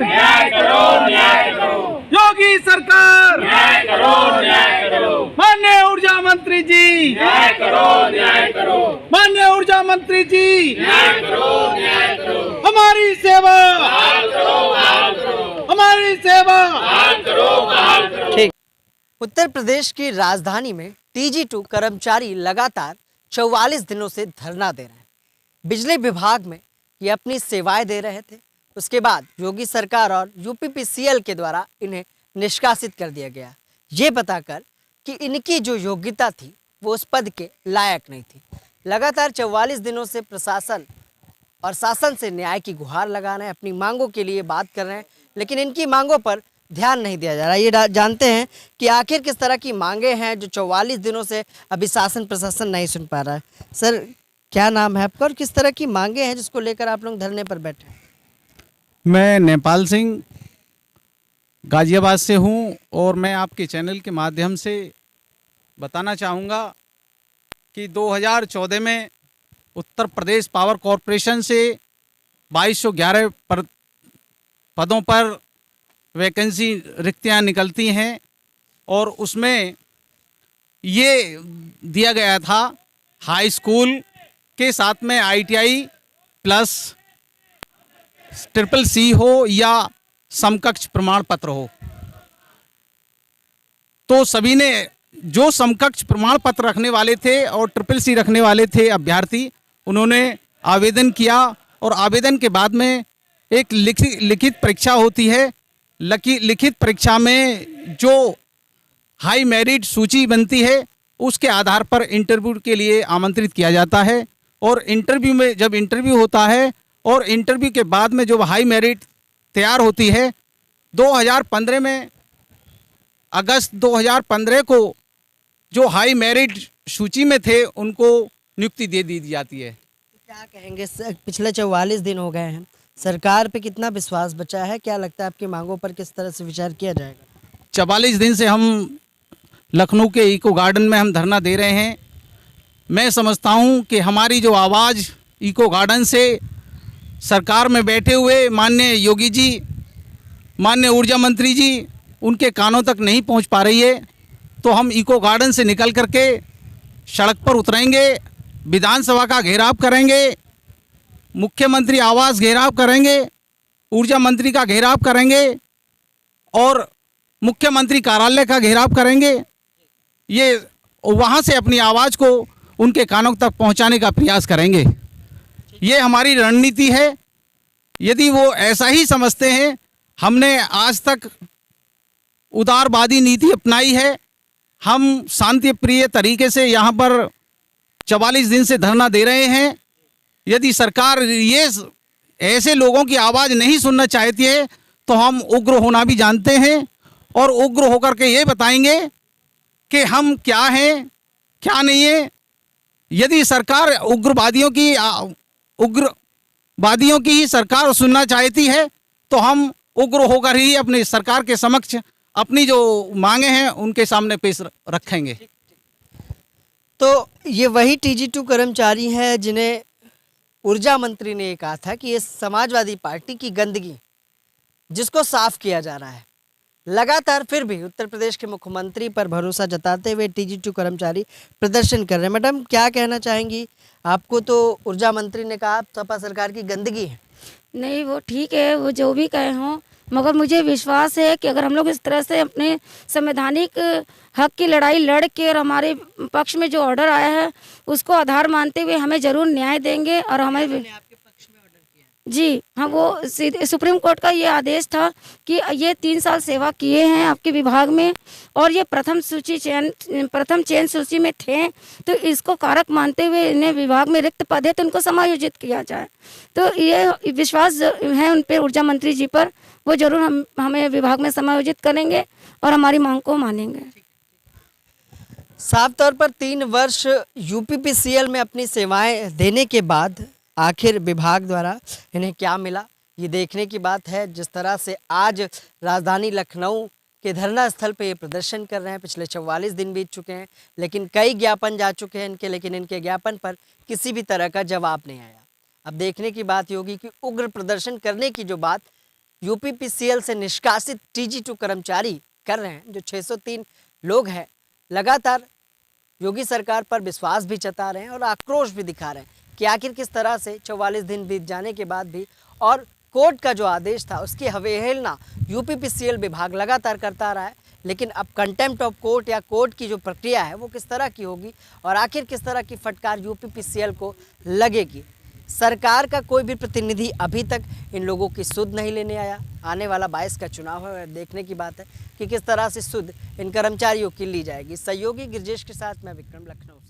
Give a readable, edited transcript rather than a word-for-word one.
सरकार, न्याय करो, न्याय करो। योगी सरकार, न्याय करो, न्याय करो। माननीय ऊर्जा मंत्री जी, न्याय करो, न्याय करो। माननीय ऊर्जा मंत्री जी, न्याय करो, न्याय करो। हमारी सेवा, बहाल करो, बहाल करो। हमारी सेवा, बहाल करो, बहाल करो। ठीक। उत्तर प्रदेश की राजधानी में TG2 कर्मचारी लगातार 44 दिनों से धरना दे रहे हैं। बिजली विभाग में ये अपनी सेवाएं दे रहे थे, उसके बाद योगी सरकार और UPPCL के द्वारा इन्हें निष्कासित कर दिया गया, ये बताकर कि इनकी जो योग्यता थी वो उस पद के लायक नहीं थी। लगातार 44 दिनों से प्रशासन और शासन से न्याय की गुहार लगा रहे हैं, अपनी मांगों के लिए बात कर रहे हैं, लेकिन इनकी मांगों पर ध्यान नहीं दिया जा रहा। ये जानते हैं कि आखिर किस तरह की मांगे हैं जो 44 दिनों से अभी शासन प्रशासन नहीं सुन पा रहा है। सर, क्या नाम है आपका और किस तरह की मांगे हैं जिसको लेकर आप लोग धरने पर बैठे हैं? मैं नेपाल सिंह गाजियाबाद से हूं और मैं आपके चैनल के माध्यम से बताना चाहूँगा कि 2014 में उत्तर प्रदेश पावर कॉरपोरेशन से 2211 पदों पर वैकेंसी रिक्तियां निकलती हैं और उसमें ये दिया गया था हाई स्कूल के साथ में ITI प्लस CCC हो या समकक्ष प्रमाण पत्र हो। तो सभी ने जो समकक्ष प्रमाण पत्र रखने वाले थे और CCC रखने वाले थे अभ्यर्थी, उन्होंने आवेदन किया और आवेदन के बाद में एक लिखित परीक्षा होती है। लिखित परीक्षा में जो हाई मेरिट सूची बनती है उसके आधार पर इंटरव्यू के लिए आमंत्रित किया जाता है और इंटरव्यू में जब इंटरव्यू होता है और इंटरव्यू के बाद में जो हाई मेरिट तैयार होती है 2015 में अगस्त 2015 को जो हाई मेरिट सूची में थे उनको नियुक्ति दे दी जाती है। क्या कहेंगे सर, पिछले 44 दिन हो गए हैं, सरकार पे कितना विश्वास बचा है? क्या लगता है आपकी मांगों पर किस तरह से विचार किया जाएगा? 44 दिन से हम लखनऊ के इको गार्डन में हम धरना दे रहे हैं। मैं समझता हूं कि हमारी जो आवाज़ इको गार्डन से सरकार में बैठे हुए माननीय योगी जी, माननीय ऊर्जा मंत्री जी, उनके कानों तक नहीं पहुंच पा रही है, तो हम इको गार्डन से निकल करके सड़क पर उतरेंगे, विधानसभा का घेराव करेंगे, मुख्यमंत्री आवास घेराव करेंगे, ऊर्जा मंत्री का घेराव करेंगे और मुख्यमंत्री कार्यालय का घेराव करेंगे। ये वहाँ से अपनी आवाज़ को उनके कानों तक पहुँचाने का प्रयास करेंगे। ये हमारी रणनीति है। यदि वो ऐसा ही समझते हैं, हमने आज तक उदारवादी नीति अपनाई है, हम शांति प्रिय तरीके से यहाँ पर 44 दिन से धरना दे रहे हैं। यदि सरकार ये ऐसे लोगों की आवाज़ नहीं सुनना चाहती है तो हम उग्र होना भी जानते हैं और उग्र होकर के ये बताएंगे कि हम क्या हैं क्या नहीं है। यदि सरकार उग्रवादियों की ही सरकार सुनना चाहती है तो हम उग्र होकर ही अपनी सरकार के समक्ष अपनी जो मांगे हैं उनके सामने पेश रखेंगे। तो ये वही TG2 कर्मचारी हैं जिन्हें ऊर्जा मंत्री ने कहा था कि ये समाजवादी पार्टी की गंदगी जिसको साफ किया जा रहा है। लगातार फिर भी उत्तर प्रदेश के मुख्यमंत्री पर भरोसा जताते हुए TG2 कर्मचारी प्रदर्शन कर रहे हैं। मैडम, क्या कहना चाहेंगी? आपको तो ऊर्जा मंत्री ने कहा सपा सरकार की गंदगी है। नहीं, वो ठीक है, वो जो भी कहे हों, मगर मुझे विश्वास है कि अगर हम लोग इस तरह से अपने संवैधानिक हक की लड़ाई लड़ के और हमारे पक्ष में जो ऑर्डर आया है उसको आधार मानते हुए हमें ज़रूर न्याय देंगे। और हमें आपके पक्ष में ऑर्डर किया? जी हाँ, वो सुप्रीम कोर्ट का ये आदेश था कि ये 3 साल सेवा किए हैं आपके विभाग में और ये प्रथम चयन सूची में थे, तो इसको कारक मानते हुए इन्हें विभाग में रिक्त पद है तो उनको समायोजित किया जाए। तो ये विश्वास है उन पर, ऊर्जा मंत्री जी पर, वो जरूर हमें विभाग में समायोजित करेंगे और हमारी मांग को मानेंगे। साफ तौर पर 3 वर्ष UPPCL में अपनी सेवाएं देने के बाद आखिर विभाग द्वारा इन्हें क्या मिला, ये देखने की बात है। जिस तरह से आज राजधानी लखनऊ के धरना स्थल पे ये प्रदर्शन कर रहे हैं, पिछले 44 दिन बीत चुके हैं, लेकिन कई ज्ञापन जा चुके हैं इनके, लेकिन इनके ज्ञापन पर किसी भी तरह का जवाब नहीं आया। अब देखने की बात ये होगी कि उग्र प्रदर्शन करने की जो बात यूपीपीसीएल से निष्कासित TG2 कर्मचारी कर रहे हैं, जो 603 लोग हैं, लगातार योगी सरकार पर विश्वास भी जता रहे हैं और आक्रोश भी दिखा रहे हैं कि आखिर किस तरह से 44 दिन बीत जाने के बाद भी और कोर्ट का जो आदेश था उसकी अवहेलना यूपीपीसीएल विभाग लगातार करता रहा है। लेकिन अब कंटेम्प्ट ऑफ कोर्ट या कोर्ट की जो प्रक्रिया है वो किस तरह की होगी और आखिर किस तरह की फटकार यूपीपीसीएल को लगेगी। सरकार का कोई भी प्रतिनिधि अभी तक इन लोगों की सुध नहीं लेने आया। आने वाला 22 का चुनाव है, देखने की बात है कि किस तरह से सुध इन कर्मचारियों की ली जाएगी। सहयोगी गिरजेश के साथ मैं विक्रम, लखनऊ से।